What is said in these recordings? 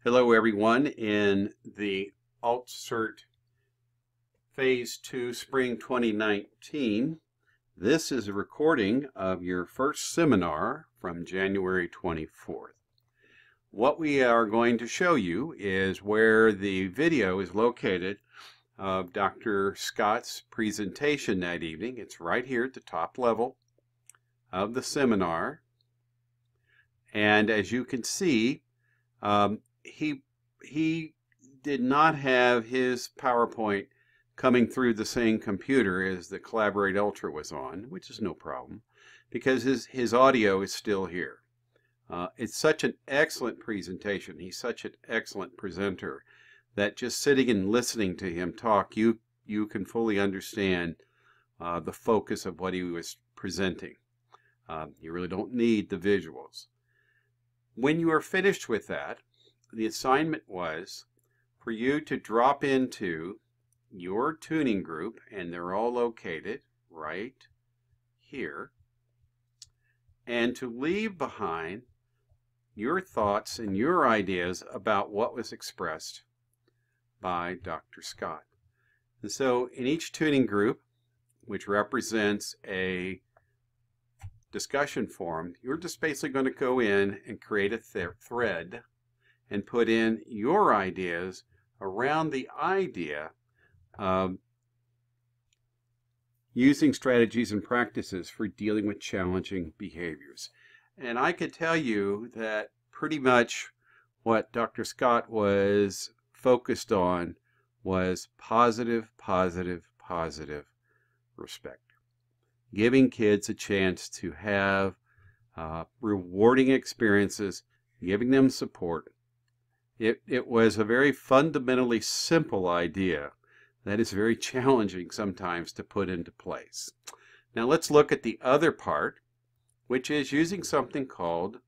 Hello everyone. In the AltCert Phase 2 Spring 2019, this is a recording of your first seminar from January 24th. What we are going to show you is where the video is located of Dr. Scott's presentation that evening. It's right here at the top level of the seminar. And as you can see, he did not have his PowerPoint coming through the same computer as the Collaborate Ultra was on, which is no problem, because his audio is still here. It's such an excellent presentation. He's such an excellent presenter that just sitting and listening to him talk, you can fully understand the focus of what he was presenting. You really don't need the visuals. When you are finished with that, the assignment was for you to drop into your tuning group, and they're all located right here, and to leave behind your thoughts and your ideas about what was expressed by Dr. Scott. And so in each tuning group, which represents a discussion forum, you're just basically going to go in and create a thread and put in your ideas around the idea of using strategies and practices for dealing with challenging behaviors. And I could tell you that pretty much what Dr. Scott was focused on was positive respect. Giving kids a chance to have rewarding experiences, giving them support. It was a very fundamentally simple idea that is very challenging sometimes to put into place. Now let's look at the other part, which is using something called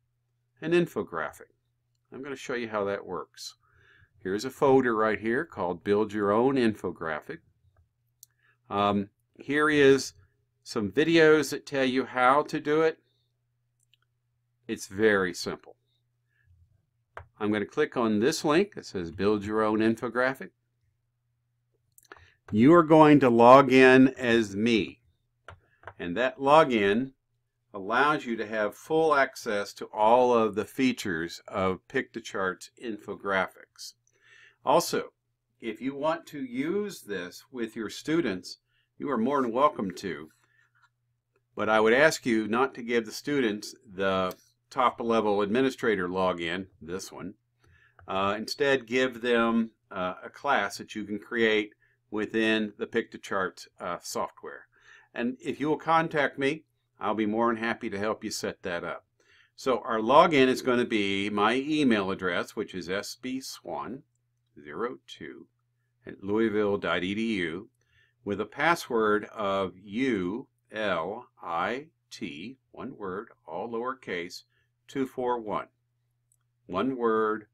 an infographic. I'm going to show you how that works. Here's a folder right here called Build Your Own Infographic. Here is some videos that tell you how to do it. It's very simple. I'm going to click on this link that says Build Your Own Infographic. You are going to log in as me, and that login allows you to have full access to all of the features of Piktochart's infographics. Also, if you want to use this with your students, you are more than welcome to. But I would ask you not to give the students the top-level administrator login, this one. Instead, give them a class that you can create within the Piktochart software. And if you will contact me, I'll be more than happy to help you set that up. So our login is going to be my email address, which is sbswan02@louisville.edu, with a password of ULIT, one word, all lowercase, 241. One word,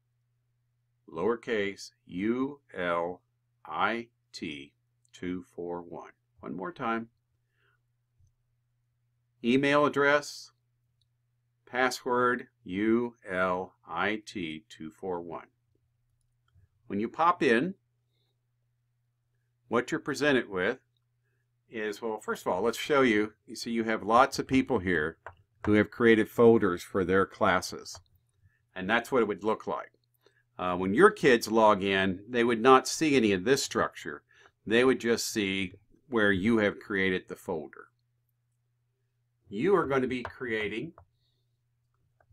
lowercase, ULIT, 241. One more time. Email address, password, ULIT, 241. When you pop in, what you're presented with is, well, first of all, let's show you. You see, you have lots of people here who have created folders for their classes. And that's what it would look like. When your kids log in, they would not see any of this structure. They would just see where you have created the folder. You are going to be creating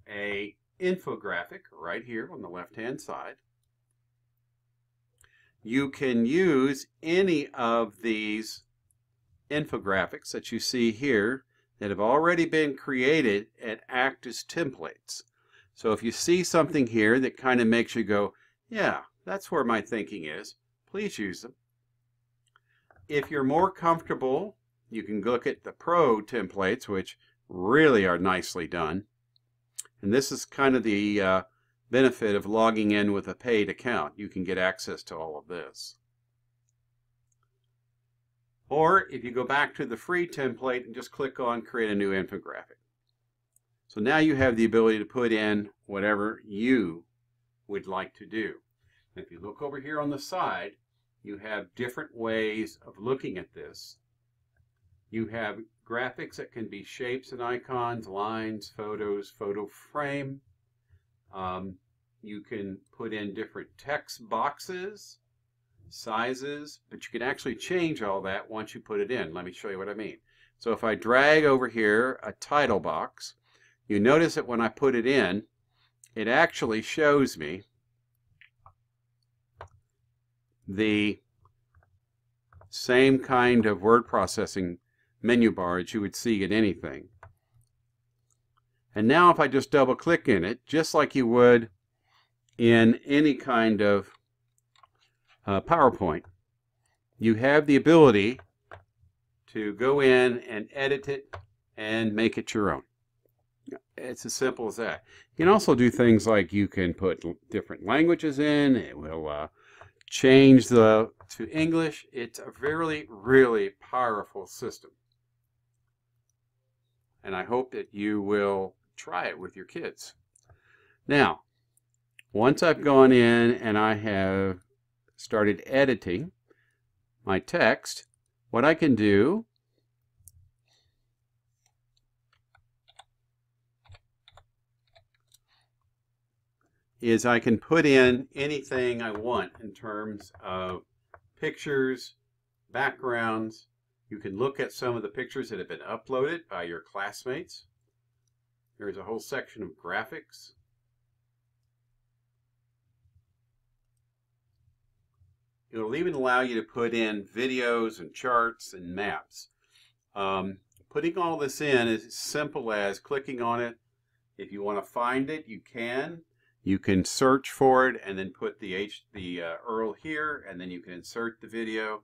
an infographic right here on the left-hand side. You can use any of these infographics that you see here that have already been created and act as templates. So if you see something here that kind of makes you go, yeah, that's where my thinking is, please use them. If you're more comfortable, you can look at the Pro templates, which really are nicely done. And this is kind of the benefit of logging in with a paid account. You can get access to all of this. Or if you go back to the free template and just click on Create a New Infographic. So now you have the ability to put in whatever you would like to do. And if you look over here on the side, you have different ways of looking at this. You have graphics that can be shapes and icons, lines, photos, photo frame. You can put in different text boxes, sizes, but you can actually change all that once you put it in. Let me show you what I mean. So if I drag over here a title box, you notice that when I put it in, it actually shows me the same kind of word processing menu bar that you would see in anything. And now if I just double click in it, just like you would in any kind of PowerPoint, you have the ability to go in and edit it and make it your own. It's as simple as that. You can also do things like you can put different languages in. It will change to English. It's a really, really powerful system. And I hope that you will try it with your kids. Now, once I've gone in and I have started editing my text, what I can do is I can put in anything I want in terms of pictures, backgrounds. You can look at some of the pictures that have been uploaded by your classmates. There's a whole section of graphics. It'll even allow you to put in videos and charts and maps. Putting all this in is as simple as clicking on it. If you want to find it, you can. You can search for it and then put the URL here, and then you can insert the video.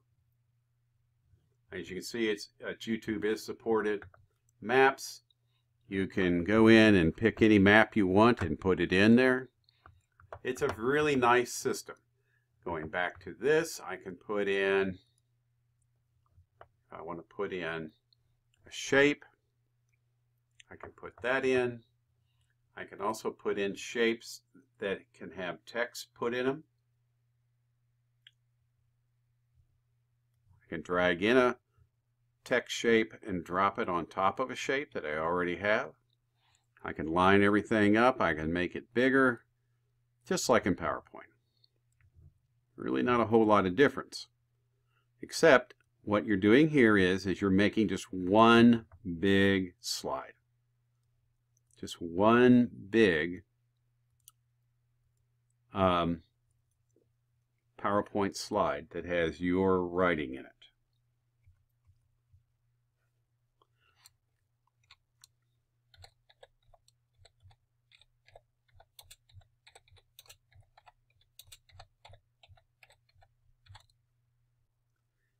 As you can see, YouTube is supported. Maps, you can go in and pick any map you want and put it in there. It's a really nice system. Going back to this, I can put in, if I want to put in a shape, I can put that in. I can also put in shapes that can have text put in them. I can drag in a text shape and drop it on top of a shape that I already have. I can line everything up. I can make it bigger, just like in PowerPoint. Really not a whole lot of difference, except what you're doing here is you're making just one big slide. Just one big PowerPoint slide that has your writing in it.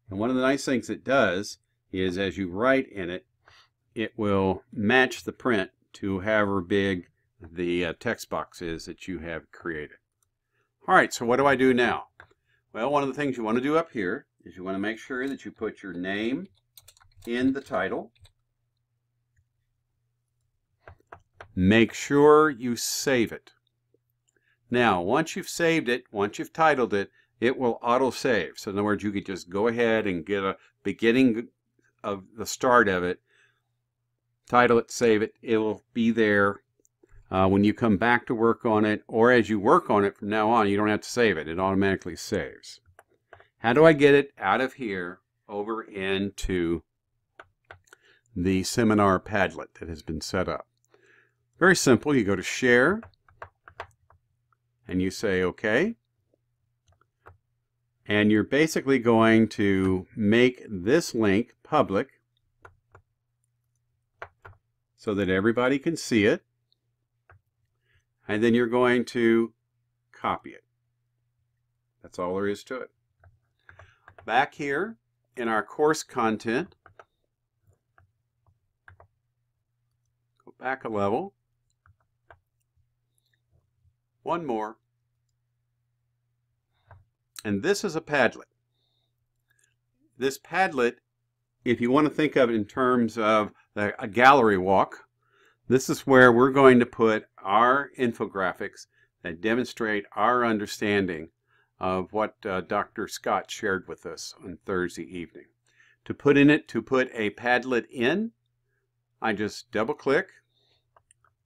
And one of the nice things it does is as you write in it, it will match the print to however big the text box is that you have created. All right, so what do I do now? Well, one of the things you want to do up here is you want to make sure that you put your name in the title. Make sure you save it. Now, once you've saved it, once you've titled it, it will auto-save. So in other words, you could just go ahead and get a beginning of the start of it, title it, save it. It will be there when you come back to work on it, or as you work on it from now on, you don't have to save it. It automatically saves. How do I get it out of here over into the seminar Padlet that has been set up? Very simple. You go to Share, and you say OK. And you're basically going to make this link public so that everybody can see it. And then you're going to copy it. That's all there is to it. Back here in our course content, go back a level. One more. And this is a Padlet. This Padlet, if you want to think of it in terms of a gallery walk, this is where we're going to put our infographics that demonstrate our understanding of what Dr. Scott shared with us on Thursday evening. To put a Padlet in, I just double click,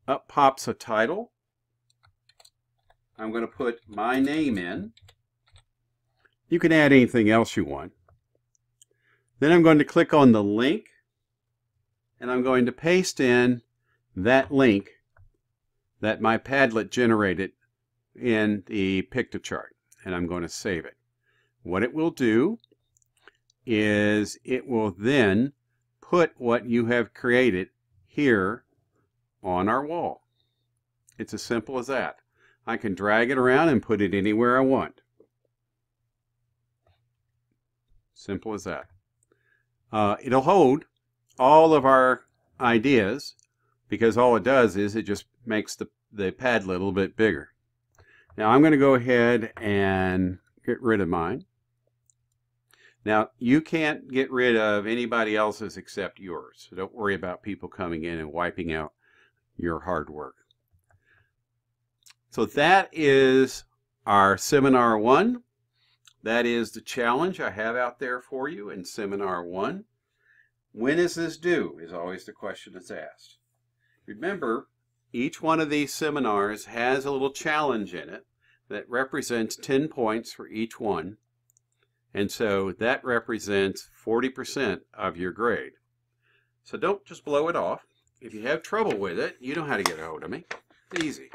up pops a title. I'm going to put my name in. You can add anything else you want. Then I'm going to click on the link, and I'm going to paste in that link that my Padlet generated in the Pictochart, and I'm going to save it. What it will do is it will then put what you have created here on our wall. It's as simple as that. I can drag it around and put it anywhere I want. Simple as that. It'll hold all of our ideas, because all it does is it just makes the Padlet a little bit bigger. Now I'm going to go ahead and get rid of mine. Now you can't get rid of anybody else's except yours, so don't worry about people coming in and wiping out your hard work. So that is our Seminar 1. That is the challenge I have out there for you in Seminar 1. When is this due is always the question that's asked. Remember, each one of these seminars has a little challenge in it that represents 10 points for each one. And so that represents 40% of your grade. So don't just blow it off. If you have trouble with it, you know how to get a hold of me. It's easy.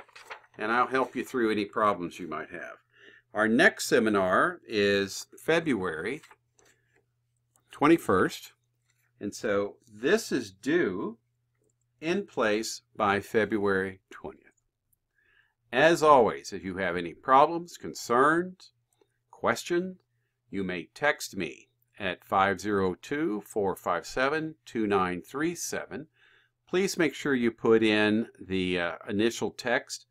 And I'll help you through any problems you might have. Our next seminar is February 21st. And so this is due in place by February 20th. As always, if you have any problems, concerns, questions, you may text me at 502-457-2937. Please make sure you put in the initial text,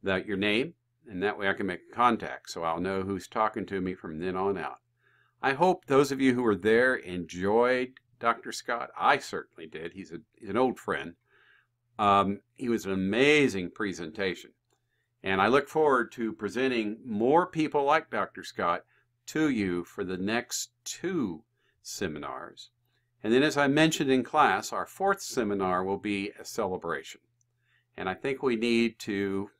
your name, and that way I can make contact so I'll know who's talking to me from then on out. I hope those of you who were there enjoyed Dr. Scott. I certainly did. He's an old friend. He was an amazing presentation. And I look forward to presenting more people like Dr. Scott to you for the next 2 seminars. And then, as I mentioned in class, our 4th seminar will be a celebration. And I think we need to,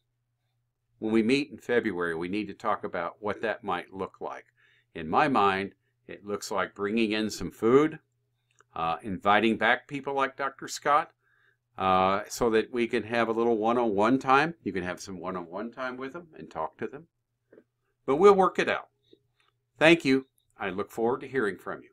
when we meet in February, we need to talk about what that might look like. In my mind, it looks like bringing in some food, inviting back people like Dr. Scott, so that we can have a little one-on-one time. You can have some one-on-one time with them and talk to them. But we'll work it out. Thank you. I look forward to hearing from you.